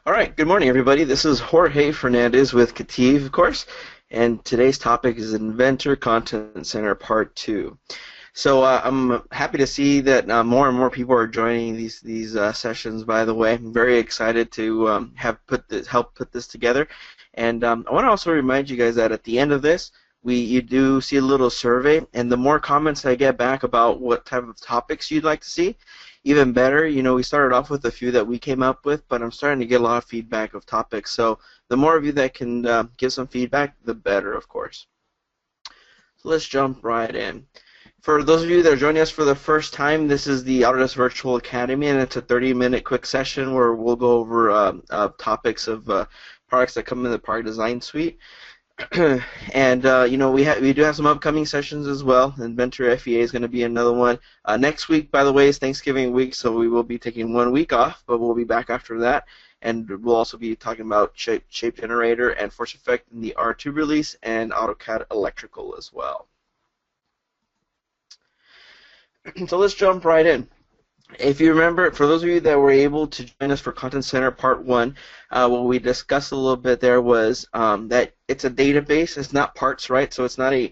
All right, good morning, everybody. This is Jorge Fernandez with KETIV, of course, and today's topic is Inventor Content Center Part 2. So I'm happy to see that more and more people are joining these sessions. By the way, I'm very excited to help put this together, and I want to also remind you guys that at the end of this, you do see a little survey, and the more comments I get back about what type of topics you'd like to see, even better. You know, we started off with a few that we came up with, but I'm starting to get a lot of feedback of topics. So the more of you that can give some feedback, the better, of course. So let's jump right in. For those of you that are joining us for the first time, this is the Autodesk Virtual Academy, and it's a 30-minute quick session where we'll go over topics of products that come in the Product Design Suite. And you know, we do have some upcoming sessions as well. Inventor FEA is going to be another one. Next week, by the way, is Thanksgiving week, so we will be taking 1 week off, but we'll be back after that. And we'll also be talking about Shape Generator and Force Effect in the R2 release and AutoCAD Electrical as well. So let's jump right in. If you remember, for those of you that were able to join us for Content Center Part 1, what we discussed a little bit there was that it's a database. It's not parts, right? So it's not a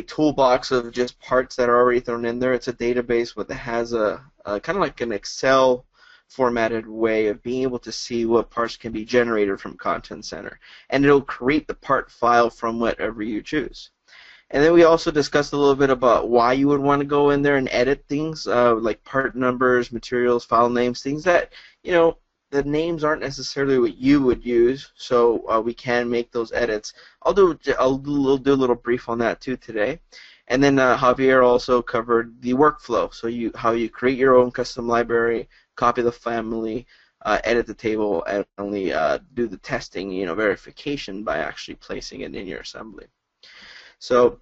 toolbox of just parts that are already thrown in there. It's a database that has a kind of like an Excel formatted way of being able to see what parts can be generated from Content Center. And it'll create the part file from whatever you choose. And then we also discussed a little bit about why you would want to go in there and edit things, like part numbers, materials, file names, things that, you know, the names aren't necessarily what you would use, so we can make those edits. I'll do a little brief on that too today. And then Javier also covered the workflow, so how you create your own custom library, copy the family, edit the table, and only do the testing, you know, verification by actually placing it in your assembly. So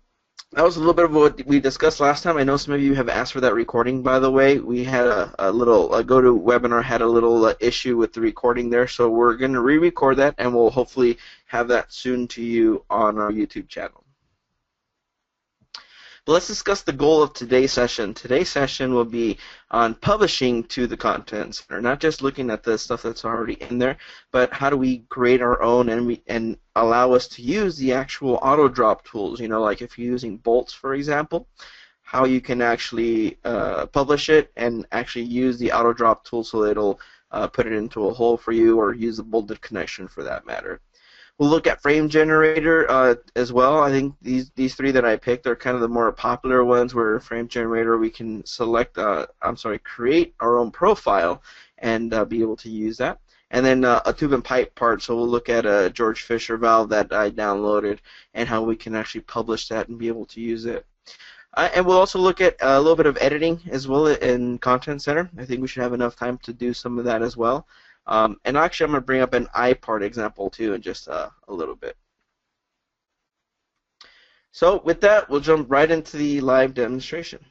that was a little bit of what we discussed last time. I know some of you have asked for that recording, by the way. We had a little GoToWebinar had a little issue with the recording there, so we're going to re-record that, and we'll hopefully have that soon to you on our YouTube channel. But let's discuss the goal of today's session. Today's session will be on publishing to the Content Center, not just looking at the stuff that's already in there, but how do we create our own and allow us to use the actual auto drop tools. You know, like if you're using bolts, for example, how you can actually publish it and actually use the auto drop tool so it'll put it into a hole for you, or use a bolted connection for that matter. We'll look at Frame Generator as well. I think these three that I picked are kind of the more popular ones, where Frame Generator we can create our own profile and be able to use that. And then a tube and pipe part, so we'll look at a George Fisher valve that I downloaded and how we can actually publish that and be able to use it. And we'll also look at a little bit of editing as well in Content Center. I think we should have enough time to do some of that as well. And actually, I'm going to bring up an iPart example too in just a little bit. So with that, we'll jump right into the live demonstration.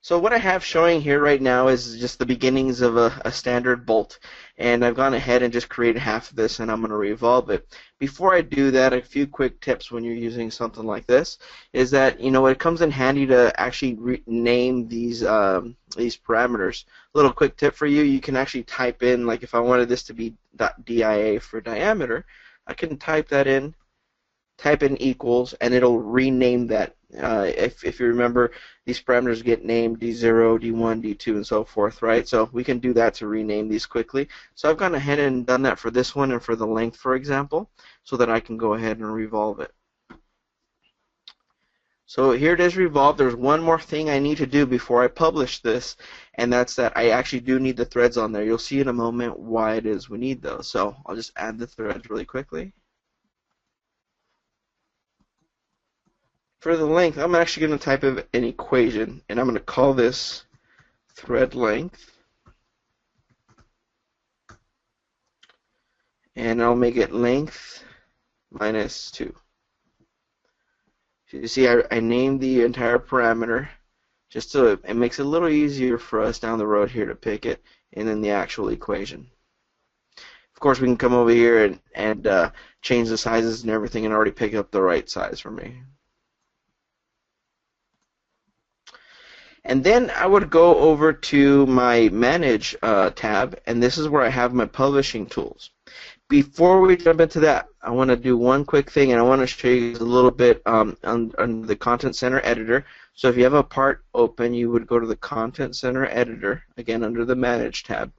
So what I have showing here right now is just the beginnings of a standard bolt, and I've gone ahead and just created half of this, and I'm going to revolve it. Before I do that, a few quick tips when you're using something like this is that, you know, it comes in handy to actually name these parameters. A little quick tip for you: you can actually type in, like if I wanted this to be .dia for diameter, I can type in equals, and it'll rename that. If you remember, these parameters get named D0, D1, D2, and so forth, right? So we can do that to rename these quickly. So I've gone ahead and done that for this one and for the length, for example, so that I can go ahead and revolve it. So here it is revolved. There's one more thing I need to do before I publish this, and that's that I actually do need the threads on there. You'll see in a moment why it is we need those. So I'll just add the threads really quickly. For the length, I'm actually going to type in an equation, and I'm going to call this thread length, and I'll make it length minus 2. So you see, I named the entire parameter just so it makes it a little easier for us down the road here to pick it, and then the actual equation. Of course, we can come over here and change the sizes and everything and already pick up the right size for me. And then I would go over to my Manage tab, and this is where I have my publishing tools. Before we jump into that, I want to do one quick thing, and I want to show you a little bit on the Content Center editor. So if you have a part open, you would go to the Content Center editor, again under the Manage tab.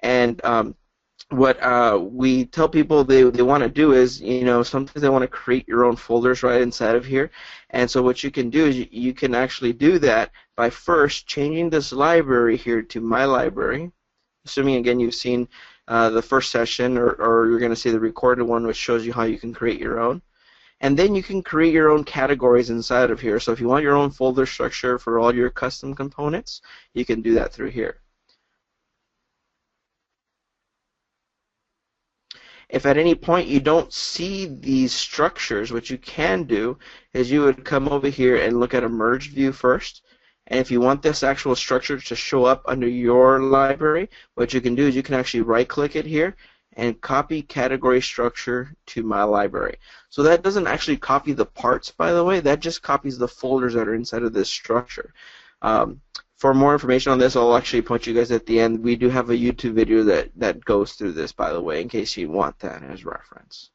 And what we tell people they want to do is, sometimes they want to create your own folders right inside of here. And so what you can do is you can actually do that by first changing this library here to My Library, assuming, again, you've seen the first session, or you're going to see the recorded one, which shows you how you can create your own. And then you can create your own categories inside of here. So if you want your own folder structure for all your custom components, you can do that through here. If at any point you don't see these structures, what you can do is you would come over here and look at a merged view first. And if you want this actual structure to show up under your library, what you can do is you can actually right-click it here and copy category structure to My Library. So that doesn't actually copy the parts, by the way. That just copies the folders that are inside of this structure. For more information on this, I'll actually point you guys at the end. We do have a YouTube video that goes through this, by the way, in case you want that as reference.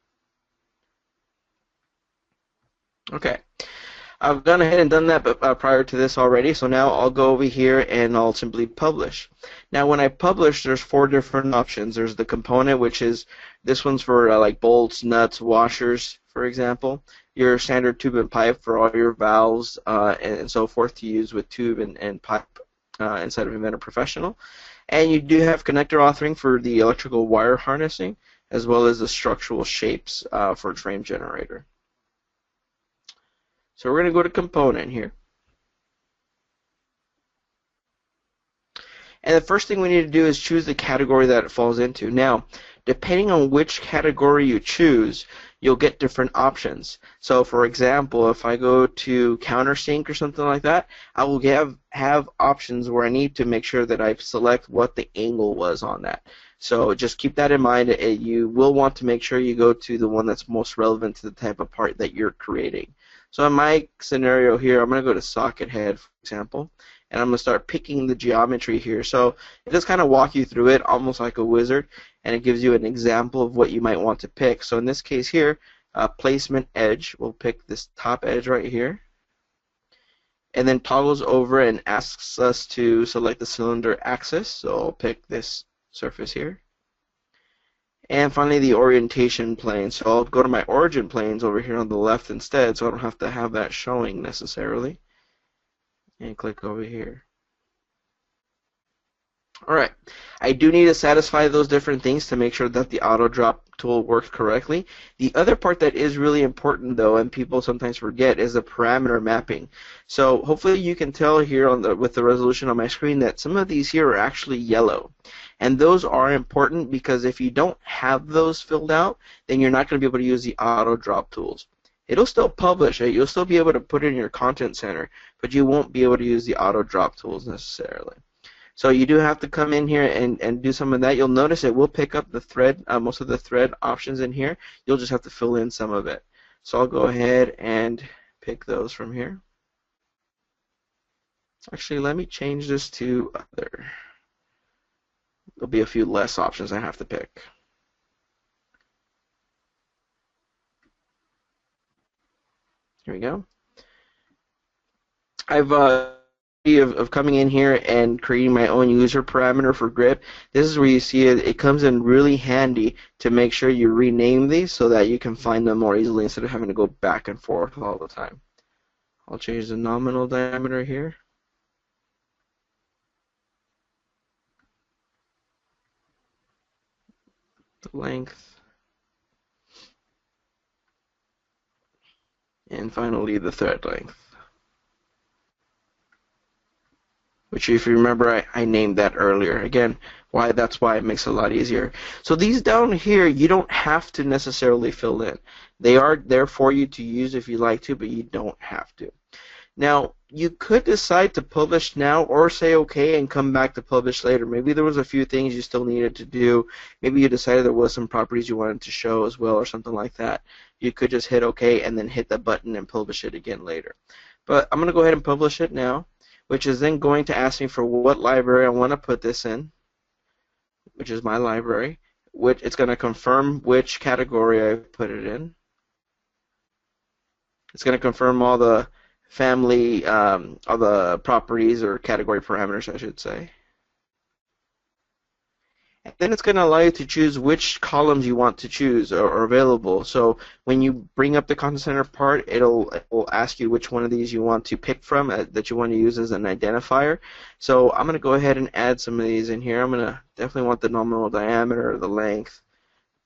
Okay. I've gone ahead and done that prior to this already, so now I'll go over here and I'll simply publish. Now when I publish, there's 4 different options. There's the component, which is, this one's for like bolts, nuts, washers, for example. Your standard tube and pipe for all your valves and so forth to use with tube and pipe inside of Inventor Professional. And you do have connector authoring for the electrical wire harnessing, as well as the structural shapes for frame generator. So we're going to go to component here. And the first thing we need to do is choose the category that it falls into. Now, depending on which category you choose, you'll get different options. So for example, if I go to countersink or something like that, I will have options where I need to make sure that I select what the angle was on that. So just keep that in mind. You will want to make sure you go to the one that's most relevant to the type of part that you're creating. So in my scenario here, I'm going to go to socket head, for example, and I'm going to start picking the geometry here. So it does kind of walk you through it almost like a wizard, and it gives you an example of what you might want to pick. So in this case here, placement edge, we'll pick this top edge right here, and then toggles over and asks us to select the cylinder axis. So I'll pick this surface here. And finally, the orientation plane. So I'll go to my origin planes over here on the left instead, so I don't have to have that showing necessarily. And click over here. Alright, I do need to satisfy those different things to make sure that the auto drop tool works correctly. The other part that is really important though, and people sometimes forget, is the parameter mapping. So hopefully you can tell here with the resolution on my screen that some of these here are actually yellow. And those are important because if you don't have those filled out, then you're not going to be able to use the auto drop tools. It'll still publish it, you'll still be able to put it in your content center, but you won't be able to use the auto drop tools necessarily. So you do have to come in here and do some of that. You'll notice it will pick up the thread, most of the thread options in here. You'll just have to fill in some of it. So I'll go ahead and pick those from here. Actually, let me change this to other. There'll be a few less options I have to pick. Here we go. I've of coming in here and creating my own user parameter for grip. This is where you see it comes in really handy to make sure you rename these so that you can find them more easily instead of having to go back and forth all the time. I'll change the nominal diameter here. The length. And finally the thread length. Which, if you remember, I named that earlier. Again, that's why it makes it a lot easier. So these down here, you don't have to necessarily fill in. They are there for you to use if you like to, but you don't have to. Now, you could decide to publish now or say okay and come back to publish later. Maybe there was a few things you still needed to do. Maybe you decided there was some properties you wanted to show as well or something like that. You could just hit okay and then hit the button and publish it again later. But I'm going to go ahead and publish it now. which is then going to ask me for what library I want to put this in, which is my library, which it's going to confirm which category I put it in. It's going to confirm all the family, all the properties or category parameters, I should say. And then it's going to allow you to choose which columns you want to choose or are available. So when you bring up the Content Center part, it will ask you which one of these you want to pick from that you want to use as an identifier. So I'm going to go ahead and add some of these in here. I'm going to definitely want the nominal diameter, the length,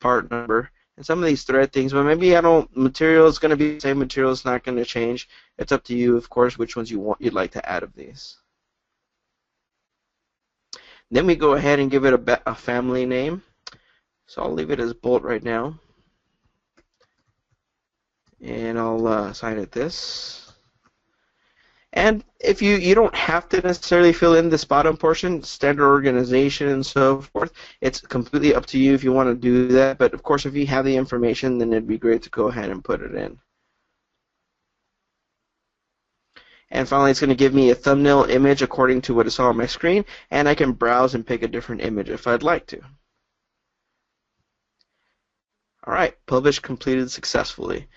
part number, and some of these thread things. But maybe material is going to be the same. Material is not going to change. It's up to you, of course, which ones you'd like to add of these. Then we go ahead and give it a family name. So I'll leave it as Bolt right now. And I'll assign it this. And if you don't have to necessarily fill in this bottom portion, standard organization and so forth, it's completely up to you if you want to do that. But of course, if you have the information, then it'd be great to go ahead and put it in. And finally, it's going to give me a thumbnail image according to what it saw on my screen, and I can browse and pick a different image if I'd like to. All right, publish completed successfully.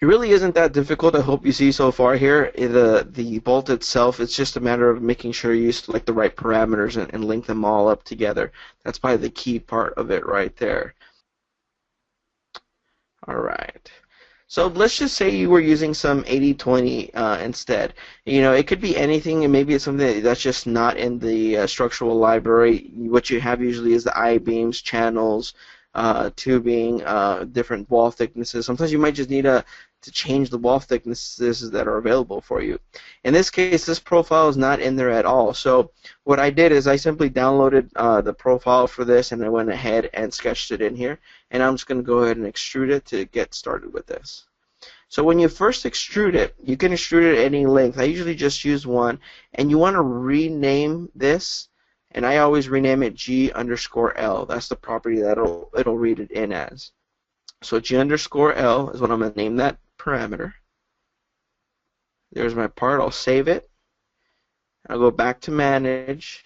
It really isn't that difficult. I hope you see so far here. The bolt itself, it's just a matter of making sure you select the right parameters and link them all up together. That's probably the key part of it right there. All right. So let's just say you were using some 80/20 instead. You know, it could be anything, and maybe it's something that's just not in the structural library. What you have usually is the I-beams, channels, tubing, different wall thicknesses. Sometimes you might just need to change the wall thicknesses that are available for you. In this case, this profile is not in there at all. So what I did is I simply downloaded the profile for this, and I went ahead and sketched it in here. And I'm just going to go ahead and extrude it to get started with this. So when you first extrude it, you can extrude it at any length. I usually just use one, and you want to rename this, and I always rename it G_L. That's the property that it'll read it in as. So G_L is what I'm going to name that parameter. There's my part. I'll save it. I'll go back to Manage,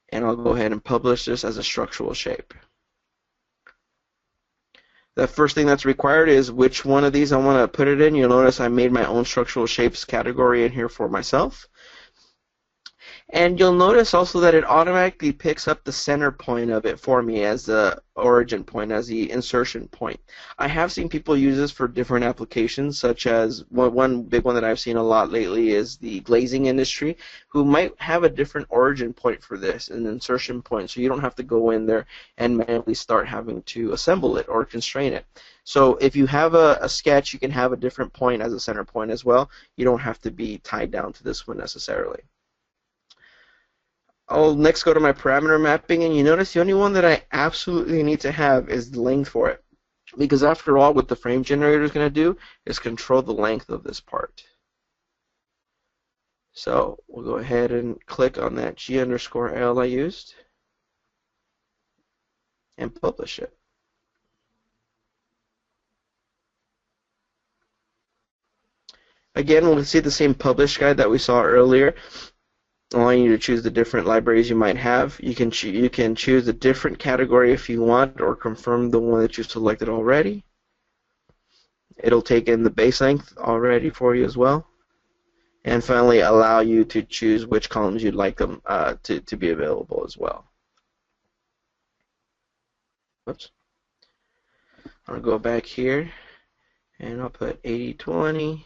and I'll go ahead and publish this as a structural shape. The first thing that's required is which one of these I want to put it in. You'll notice I made my own structural shapes category in here for myself. And you'll notice also that it automatically picks up the center point of it for me as the origin point, as the insertion point. I have seen people use this for different applications, such as one big one that I've seen a lot lately is the glazing industry, who might have a different origin point for this, an insertion point, so you don't have to go in there and manually start having to assemble it or constrain it. So if you have a sketch, you can have a different point as a center point as well. You don't have to be tied down to this one necessarily. I'll next go to my parameter mapping, and you notice the only one that I absolutely need to have is the length for it. Because after all, what the frame generator is going to do is control the length of this part. So we'll go ahead and click on that G_L I used and publish it. Again, we'll see the same publish guide that we saw earlier, allowing you to choose the different libraries you might have. You can choose a different category if you want, or confirm the one that you've selected already. It'll take in the base length already for you as well. And finally, allow you to choose which columns you'd like them to be available as well. Oops. I'll go back here, and I'll put 80/20.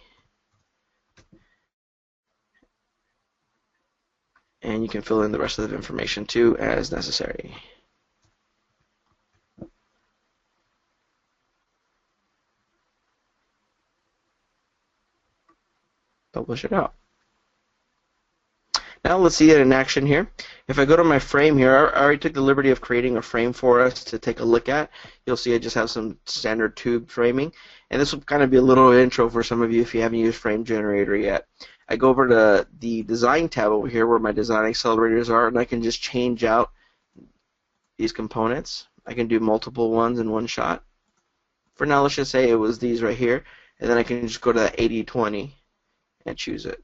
And you can fill in the rest of the information too as necessary. Publish it out. Now let's see it in action here. If I go to my frame here, I already took the liberty of creating a frame for us to take a look at. You'll see I just have some standard tube framing. And this will kind of be a little intro for some of you if you haven't used Frame Generator yet. I go over to the Design tab over here where my design accelerators are, and I can just change out these components. I can do multiple ones in one shot. For now, let's just say it was these right here, and then I can just go to that 80/20 and choose it.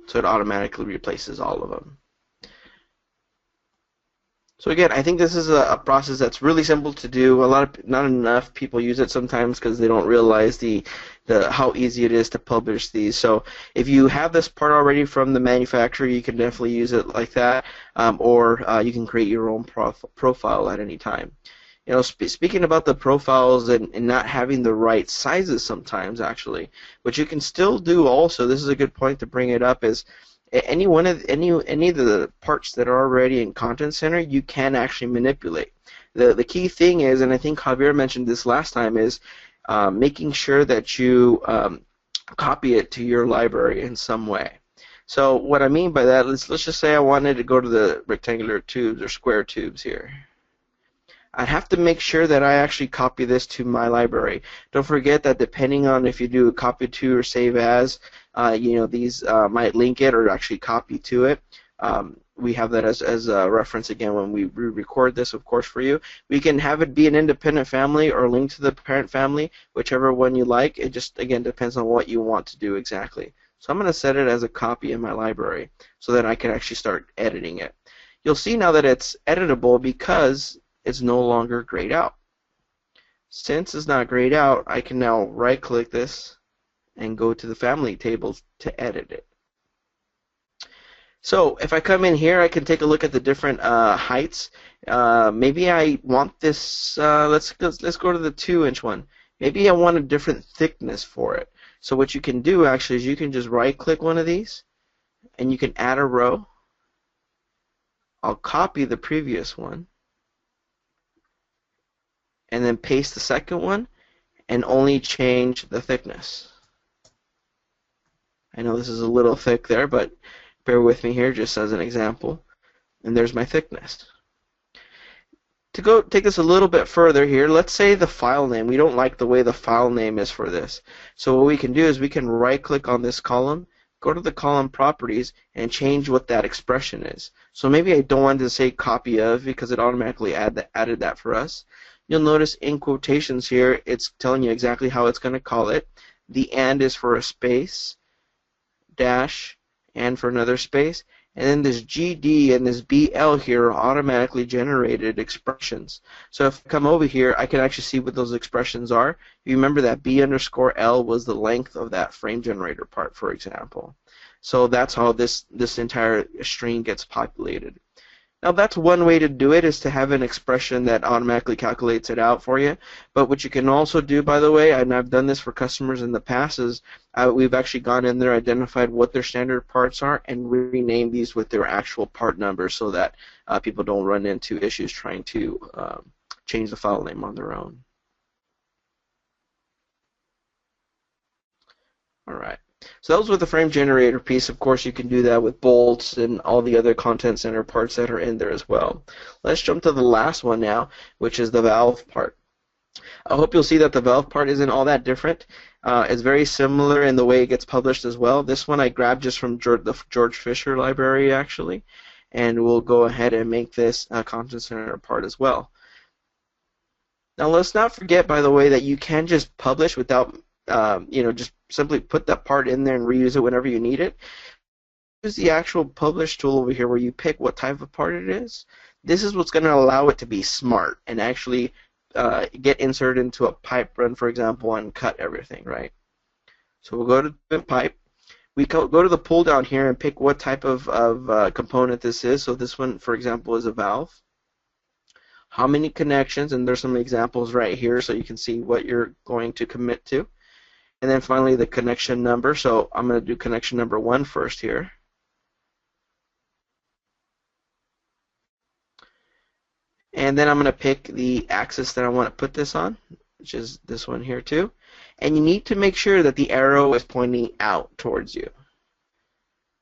So it automatically replaces all of them. So again, I think this is a process that's really simple to do. Not enough people use it sometimes because they don't realize how easy it is to publish these. So if you have this part already from the manufacturer, you can definitely use it like that, or you can create your own profile at any time. You know, speaking about the profiles and not having the right sizes sometimes, actually, what you can still do also, this is a good point to bring it up, is any of the parts that are already in Content Center, you can actually manipulate. The key thing is, and I think Javier mentioned this last time, is making sure that you copy it to your library in some way. So what I mean by that is, let's just say I wanted to go to the rectangular tubes or square tubes here. I'd have to make sure that I actually copy this to my library. Don't forget that depending on if you do a copy to or save as, you know, these might link it or actually copy to it. We have that as a reference again when we record this, of course, for you. We can have it be an independent family or link to the parent family, whichever one you like. It just, again, depends on what you want to do exactly. So I'm going to set it as a copy in my library so that I can actually start editing it. You'll see now that it's editable because it's no longer grayed out. Since it's not grayed out, I can now right-click this and go to the family tables to edit it. So if I come in here, I can take a look at the different heights. Maybe I want this. Let's go to the 2-inch one. Maybe I want a different thickness for it. So what you can do actually is you can just right-click one of these, and you can add a row. I'll copy the previous one, and then paste the second one, and only change the thickness. I know this is a little thick there, but bear with me here just as an example. And there's my thickness. To go take this a little bit further here, let's say the file name. We don't like the way the file name is for this. So what we can do is we can right-click on this column, go to the column properties, and change what that expression is. So maybe I don't want to say copy of because it automatically added that for us. You'll notice in quotations here, it's telling you exactly how it's going to call it. The and is for a space, dash, and for another space. And then this GD and this BL here are automatically generated expressions. So if I come over here, I can actually see what those expressions are. You remember that B_L was the length of that frame generator part, for example. So that's how this entire string gets populated. Now that's one way to do it, is to have an expression that automatically calculates it out for you. But what you can also do, by the way, and I've done this for customers in the past, is we've actually gone in there, identified what their standard parts are, and renamed these with their actual part number so that people don't run into issues trying to change the file name on their own. All right. So that was with the frame generator piece. Of course, you can do that with bolts and all the other Content Center parts that are in there as well. Let's jump to the last one now, which is the valve part. I hope you'll see that the valve part isn't all that different. It's very similar in the way it gets published as well. This one I grabbed just from the George Fisher library, actually, and we'll go ahead and make this a Content Center part as well. Now, let's not forget, by the way, that you can just publish without just simply put that part in there and reuse it whenever you need it. Use the actual publish tool over here where you pick what type of part it is. This is what's going to allow it to be smart and actually get inserted into a pipe run, for example, and cut everything, right? So we'll go to the pipe. We go to the pull down here and pick what type of component this is. So this one, for example, is a valve. How many connections, and there's some examples right here so you can see what you're going to commit to. And then finally the connection number. So I'm going to do connection number 1 first here. And then I'm going to pick the axis that I want to put this on, which is this one here too. And you need to make sure that the arrow is pointing out towards you.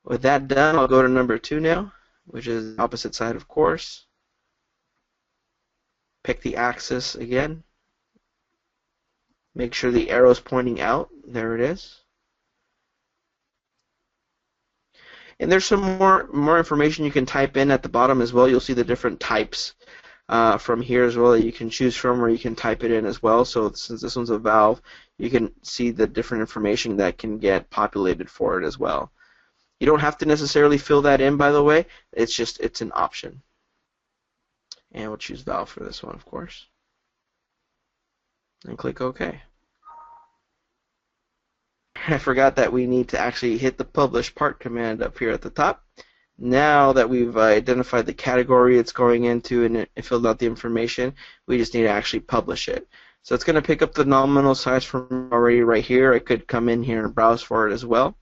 With that done, I'll go to number 2 now, which is the opposite side, of course. Pick the axis again. Make sure the arrow is pointing out. There it is. And there's some more information you can type in at the bottom as well. You'll see the different types from here as well that you can choose from, or you can type it in as well. So since this one's a valve, you can see the different information that can get populated for it as well. You don't have to necessarily fill that in, by the way. It's an option. And we'll choose valve for this one, of course. And click OK. I forgot that we need to actually hit the publish part command up here at the top. Now that we've identified the category it's going into and it filled out the information, we just need to actually publish it. So it's going to pick up the nominal size from already right here. I could come in here and browse for it as well.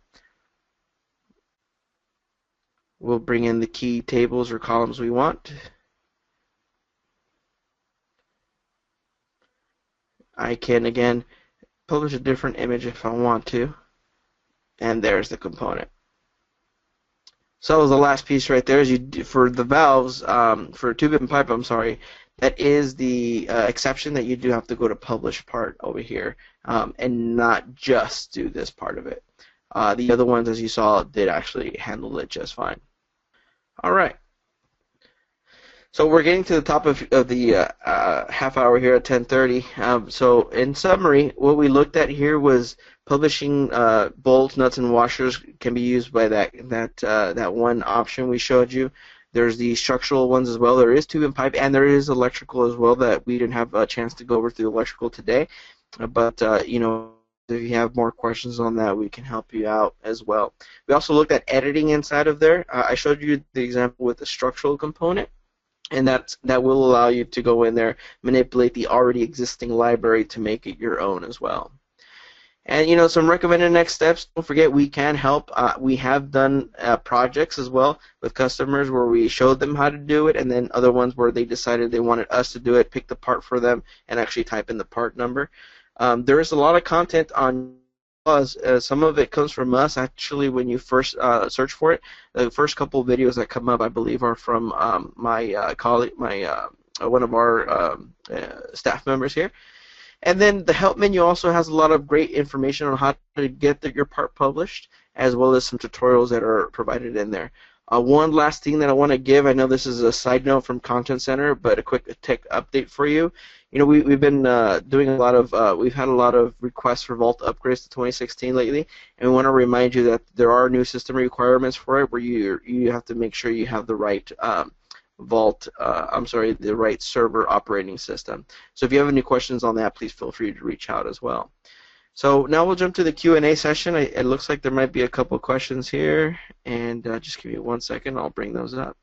We'll bring in the key tables or columns we want. I can, again, publish a different image if I want to. And there's the component. So that was the last piece right there. For the valves, for tube and pipe, I'm sorry, that is the exception that you do have to go to publish part over here and not just do this part of it. The other ones, as you saw, did actually handle it just fine. All right. So we're getting to the top of the half hour here at 10:30. So in summary, what we looked at here was publishing bolts, nuts, and washers can be used by that one option we showed you. There's the structural ones as well. There is tube and pipe, and there is electrical as well that we didn't have a chance to go over through electrical today. But you know, if you have more questions on that, we can help you out as well. We also looked at editing inside of there. I showed you the example with the structural component. And that will allow you to go in there, manipulate the already existing library to make it your own as well. And you know, some recommended next steps. Don't forget, we can help. We have done projects as well with customers where we showed them how to do it, and then other ones where they decided they wanted us to do it, pick the part for them, and actually type in the part number. There is a lot of content on some of it comes from us. Actually, when you first search for it, the first couple of videos that come up, I believe, are from my colleague, one of our staff members here. And then the help menu also has a lot of great information on how to get your part published, as well as some tutorials that are provided in there. One last thing that I want to give, I know this is a side note from Content Center, but a quick tech update for you. You know, we've been doing a lot of, we've had a lot of requests for Vault upgrades to 2016 lately, and we want to remind you that there are new system requirements for it where you have to make sure you have the right the right server operating system. So if you have any questions on that, please feel free to reach out as well. So now we'll jump to the Q&A session. It looks like there might be a couple questions here, and just give me 1 second. I'll bring those up.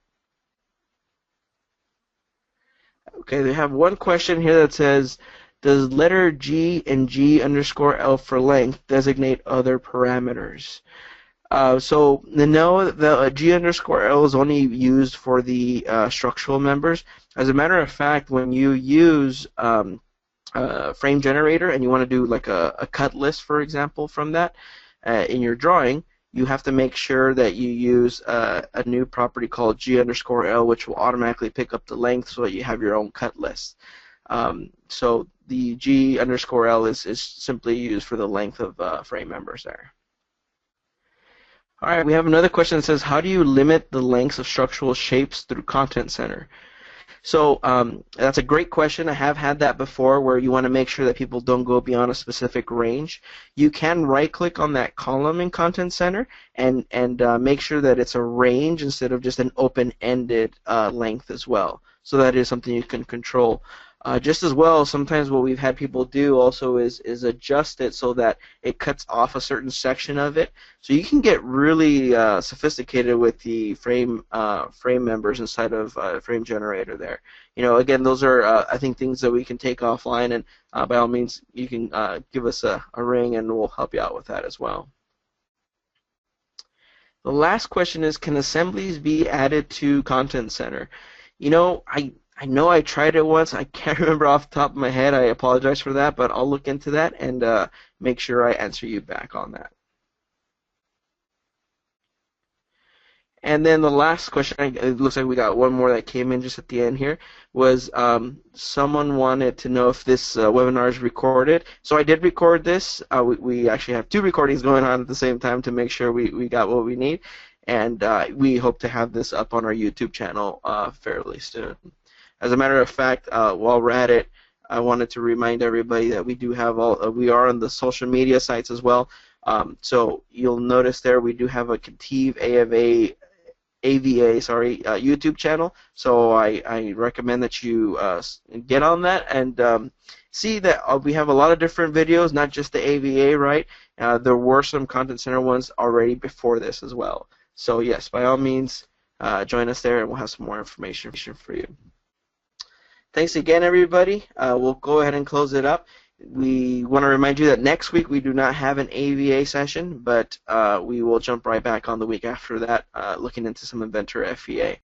Okay, they have one question here that says, does letter G and G_L for length designate other parameters? So no, the G_L is only used for the structural members. As a matter of fact, when you use frame generator and you want to do like a cut list, for example, from that in your drawing, you have to make sure that you use a new property called G_L, which will automatically pick up the length so that you have your own cut list. So the G_L is simply used for the length of frame members there. All right, we have another question that says, how do you limit the lengths of structural shapes through Content Center? So that's a great question. I have had that before where you want to make sure that people don't go beyond a specific range. You can right-click on that column in Content Center and make sure that it's a range instead of just an open-ended length as well. So that is something you can control. Just as well, sometimes what we've had people do also is adjust it so that it cuts off a certain section of it. So you can get really sophisticated with the frame members inside of frame generator there. You know, again, those are I think things that we can take offline, and by all means, you can give us a ring, and we'll help you out with that as well. The last question is, can assemblies be added to Content Center? You know, I know I tried it once. I can't remember off the top of my head. I apologize for that, but I'll look into that and make sure I answer you back on that. And then the last question, it looks like we got one more that came in just at the end here, was someone wanted to know if this webinar is recorded. So I did record this. We actually have 2 recordings going on at the same time to make sure we got what we need. And we hope to have this up on our YouTube channel fairly soon. As a matter of fact, while we're at it, I wanted to remind everybody that we do have we are on the social media sites as well. So you'll notice there we do have a KETIV AVA, YouTube channel. So I recommend that you get on that and see that we have a lot of different videos, not just the AVA, right? There were some Content Center ones already before this as well. So yes, by all means, join us there and we'll have some more information for you. Thanks again, everybody. We'll go ahead and close it up. We want to remind you that next week we do not have an AVA session, but we will jump right back on the week after that, looking into some Inventor FEA.